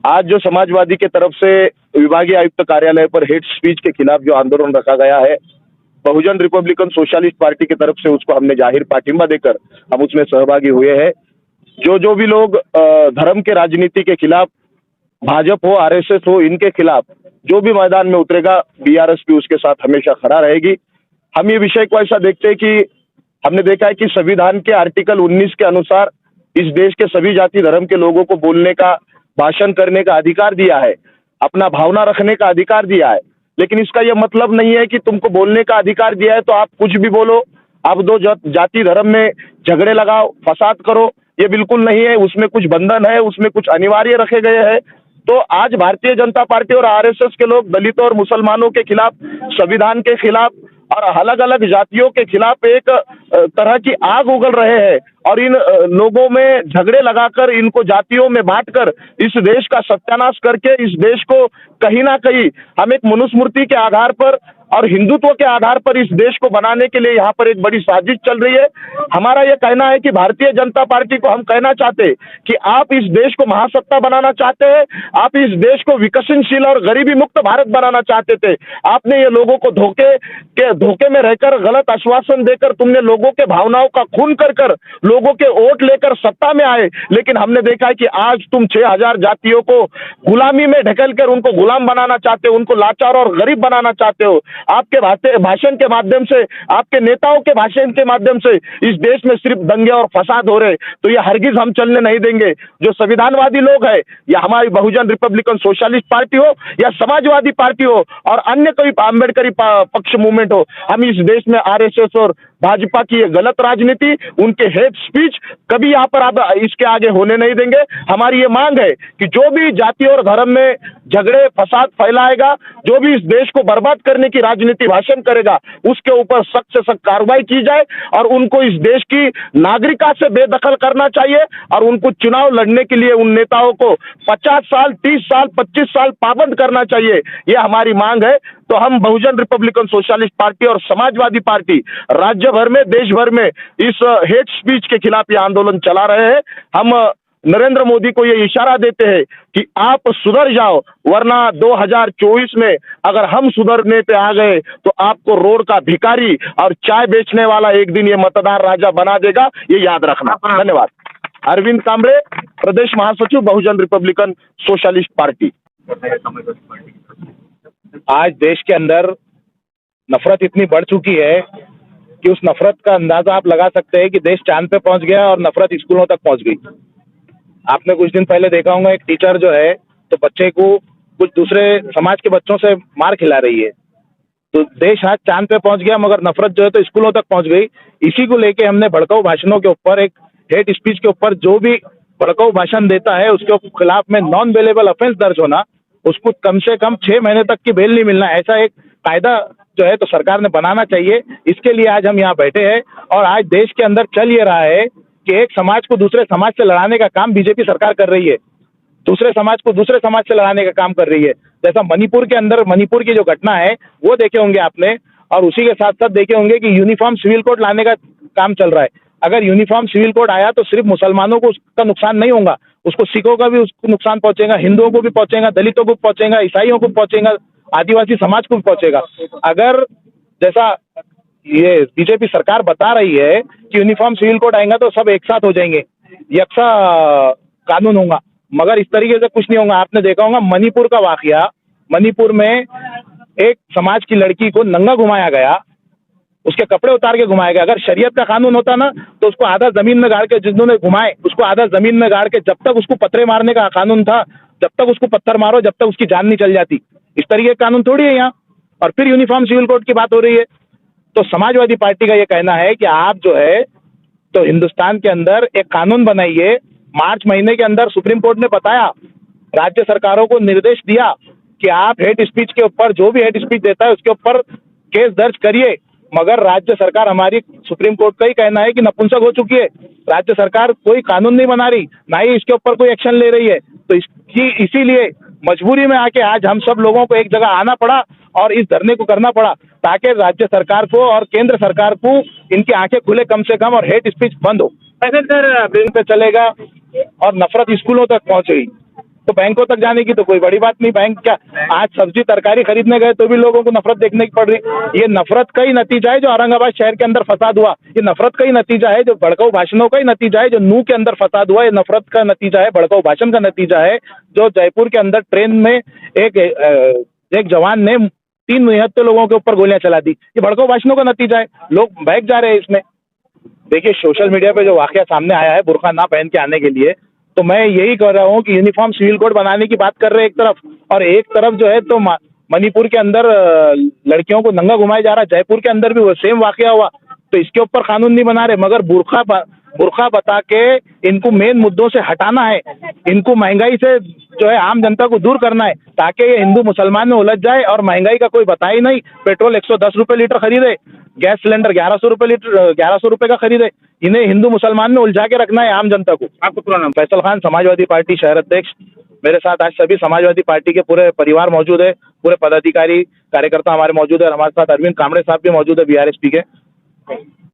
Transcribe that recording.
आज जो समाजवादी के तरफ से विभागीय आयुक्त कार्यालय पर हेट स्पीच के खिलाफ जो आंदोलन रखा गया है, बहुजन रिपब्लिकन सोशलिस्ट पार्टी की तरफ से उसको हमने जाहिर पाठिंबा देकर हम उसमें सहभागी हुए हैं। जो जो भी लोग धर्म के राजनीति के खिलाफ, भाजपा हो, आरएसएस हो, इनके खिलाफ जो भी मैदान में उतरेगा, बीआरएस भी उसके साथ हमेशा खड़ा रहेगी। हम ये विषय को ऐसा देखते हैं कि हमने देखा है कि संविधान के आर्टिकल 19 के अनुसार इस देश के सभी जाति धर्म के लोगों को बोलने का, भाषण करने का अधिकार दिया है, अपना भावना रखने का अधिकार दिया है। लेकिन इसका यह मतलब नहीं है कि तुमको बोलने का अधिकार दिया है तो आप कुछ भी बोलो, आप दो जाति धर्म में झगड़े लगाओ, फसाद करो, ये बिल्कुल नहीं है। उसमें कुछ बंधन है, उसमें कुछ अनिवार्य रखे गए हैं। तो आज भारतीय जनता पार्टी और आरएसएस के लोग दलितों और मुसलमानों के खिलाफ, संविधान के खिलाफ और अलग अलग जातियों के खिलाफ एक तरह की आग उगल रहे हैं और इन लोगों में झगड़े लगाकर, इनको जातियों में बांटकर इस देश का सत्यानाश करके इस देश को कहीं ना कहीं हम एक मनुस्मृति के आधार पर और हिंदुत्व के आधार पर इस देश को बनाने के लिए यहाँ पर एक बड़ी साजिश चल रही है। हमारा यह कहना है कि भारतीय जनता पार्टी को हम कहना चाहते हैं कि आप इस देश को महासत्ता बनाना चाहते हैं, आप इस देश को विकसनशील और गरीबी मुक्त भारत बनाना चाहते थे। आपने ये लोगों को धोखे में रहकर, गलत आश्वासन देकर, तुमने लोगों के भावनाओं का खून कर लोगों के वोट लेकर सत्ता में आए। लेकिन हमने देखा है कि आज तुम 6000 जातियों को गुलामी में ढकेल कर उनको गुलाम बनाना चाहते हो, उनको लाचार और गरीब बनाना चाहते हो। आपके भाषण के माध्यम से, आपके नेताओं के भाषण के माध्यम से इस देश में सिर्फ दंगे और फसाद हो रहे। तो ये हरगिज हम चलने नहीं देंगे। जो संविधानवादी लोग हैं, या हमारी बहुजन रिपब्लिकन सोशलिस्ट पार्टी हो या समाजवादी पार्टी हो और अन्य कोई अम्बेडकरी पक्ष मूवमेंट हो, हम इस देश में आरएसएस और भाजपा की ये गलत राजनीति, उनके हेट स्पीच कभी यहाँ पर आप इसके आगे होने नहीं देंगे। हमारी ये मांग है कि जो भी जाति और धर्म में झगड़े फसाद फैलाएगा, जो भी इस देश को बर्बाद करने की राजनीति भाषण करेगा, उसके ऊपर सख्त से सख्त कार्रवाई की जाए और उनको इस देश की नागरिकता से बेदखल करना चाहिए और उनको चुनाव लड़ने के लिए उन नेताओं को 50 साल, 30 साल, 25 साल पाबंद करना चाहिए। ये हमारी मांग है। तो हम बहुजन रिपब्लिकन सोशलिस्ट पार्टी और समाजवादी पार्टी राज्य भर में, देश भर में इस हेट स्पीच के खिलाफ ये आंदोलन चला रहे हैं। हम नरेंद्र मोदी को ये इशारा देते हैं कि आप सुधर जाओ, वरना 2024 में अगर हम सुधरने पे आ गए तो आपको रोड का भिखारी और चाय बेचने वाला एक दिन ये मतदार राजा बना देगा, ये याद रखना। धन्यवाद। अरविंद कांबळे, प्रदेश महासचिव, बहुजन रिपब्लिकन सोशलिस्ट पार्टी। आज देश के अंदर नफरत इतनी बढ़ चुकी है कि उस नफरत का अंदाजा आप लगा सकते हैं कि देश चांद पे पहुंच गया और नफरत स्कूलों तक पहुंच गई। आपने कुछ दिन पहले देखा होगा, एक टीचर जो है तो बच्चे को कुछ दूसरे समाज के बच्चों से मार खिला रही है। तो देश आज चांद पे पहुंच गया, मगर नफरत जो है तो स्कूलों तक पहुंच गई। इसी को लेके हमने भड़काऊ भाषणों के ऊपर, एक हेट स्पीच के ऊपर, जो भी भड़काऊ भाषण देता है उसके खिलाफ में नॉन बेलेबल ऑफेंस दर्ज होना, उसको कम से कम 6 महीने तक की बेल नहीं मिलना, ऐसा एक कायदा जो है तो सरकार ने बनाना चाहिए। इसके लिए आज हम यहाँ बैठे हैं और आज देश के अंदर चल ये रहा है कि एक समाज को दूसरे समाज से लड़ाने का काम बीजेपी सरकार कर रही है, दूसरे समाज को दूसरे समाज से लड़ाने का काम कर रही है। जैसा मणिपुर के अंदर, मणिपुर की जो घटना है वो देखे होंगे आपने, और उसी के साथ साथ देखे होंगे कि यूनिफॉर्म सिविल कोड लाने का काम चल रहा है। अगर यूनिफॉर्म सिविल कोड आया तो सिर्फ मुसलमानों को उसका नुकसान नहीं होगा, उसको सिखों का भी उसको नुकसान पहुंचेगा, हिंदुओं को भी पहुंचेगा, दलितों को पहुंचेगा, ईसाइयों को पहुंचेगा, आदिवासी समाज को भी पहुंचेगा। अगर जैसा ये बीजेपी सरकार बता रही है कि यूनिफॉर्म सिविल कोड आएगा तो सब एक साथ हो जाएंगे, यकसा कानून होगा, मगर इस तरीके से कुछ नहीं होगा। आपने देखा होगा मणिपुर का वाकया, मणिपुर में एक समाज की लड़की को नंगा घुमाया गया, उसके कपड़े उतार के घुमाया गया। अगर शरीयत का कानून होता ना तो उसको आधा जमीन में गाड़ के, जिन्होंने घुमाए उसको आधा जमीन में गाड़ के, जब तक उसको पत्थरे मारने का कानून था, जब तक उसको पत्थर मारो, जब तक उसकी जान नहीं चल जाती। इस तरीके का कानून थोड़ी है यहाँ, और फिर यूनिफॉर्म सिविल कोड की बात हो रही है। तो समाजवादी पार्टी का ये कहना है कि आप जो है तो हिंदुस्तान के अंदर एक कानून बनाइए। मार्च महीने के अंदर सुप्रीम कोर्ट ने बताया, राज्य सरकारों को निर्देश दिया कि आप हेट स्पीच के ऊपर, जो भी हेट स्पीच देता है उसके ऊपर केस दर्ज करिए, मगर राज्य सरकार, हमारी सुप्रीम कोर्ट का ही कहना है कि नपुंसक हो चुकी है। राज्य सरकार कोई कानून नहीं बना रही, ना ही इसके ऊपर कोई एक्शन ले रही है। तो इसीलिए मजबूरी में आके आज हम सब लोगों को एक जगह आना पड़ा और इस धरने को करना पड़ा, ताकि राज्य सरकार को और केंद्र सरकार को इनकी आंखें खुले कम से कम और हेट स्पीच बंद हो। ऐसे सर पे चलेगा और नफरत स्कूलों तक पहुंच गई। तो बैंकों तक जाने की तो कोई बड़ी बात नहीं। बैंक क्या, आज सब्जी तरकारी खरीदने गए तो भी लोगों को नफरत देखने की पड़ रही। ये नफरत का ही नतीजा है जो औरंगाबाद शहर के अंदर फसाद हुआ। ये नफरत का ही नतीजा है, जो भड़काऊ भाषणों का ही नतीजा है, जो नूह के अंदर फसाद हुआ। ये नफरत का नतीजा है, भड़काऊ भाषण का नतीजा है। जो जयपुर के अंदर ट्रेन में एक जवान ने 3 निहत्थे लोगों के ऊपर गोलियां चला दी, ये भड़काऊ भाषणों का नतीजा है। लोग बहक जा रहे हैं इसमें। देखिए, सोशल मीडिया पे जो वाकया सामने आया है बुर्का ना पहन के आने के लिए, तो मैं यही कह रहा हूँ कि यूनिफॉर्म सिविल कोड बनाने की बात कर रहे हैं एक तरफ, और एक तरफ जो है तो मणिपुर के अंदर लड़कियों को नंगा घुमाया जा रहा है। जयपुर के अंदर भी वो सेम वाकया हुआ, तो इसके ऊपर कानून नहीं बना रहे, मगर बुर्का बता के इनको मेन मुद्दों से हटाना है। इनको महंगाई से जो है आम जनता को दूर करना है, ताकि ये हिंदू मुसलमान में उलझ जाए और महंगाई का कोई बताए ही नहीं। पेट्रोल 110 रुपए लीटर खरीदे, गैस सिलेंडर 1100 रुपए लीटर, 1100 रुपए का खरीदे। इन्हें हिंदू मुसलमान में उलझा के रखना है आम जनता को। आपको पूरा नाम? फैसल खान, समाजवादी पार्टी शहर अध्यक्ष। मेरे साथ आज सभी समाजवादी पार्टी के पूरे परिवार मौजूद है, पूरे पदाधिकारी कार्यकर्ता हमारे मौजूद है, और हमारे साथ अरविंद कामड़े साहब भी मौजूद है BRSP के।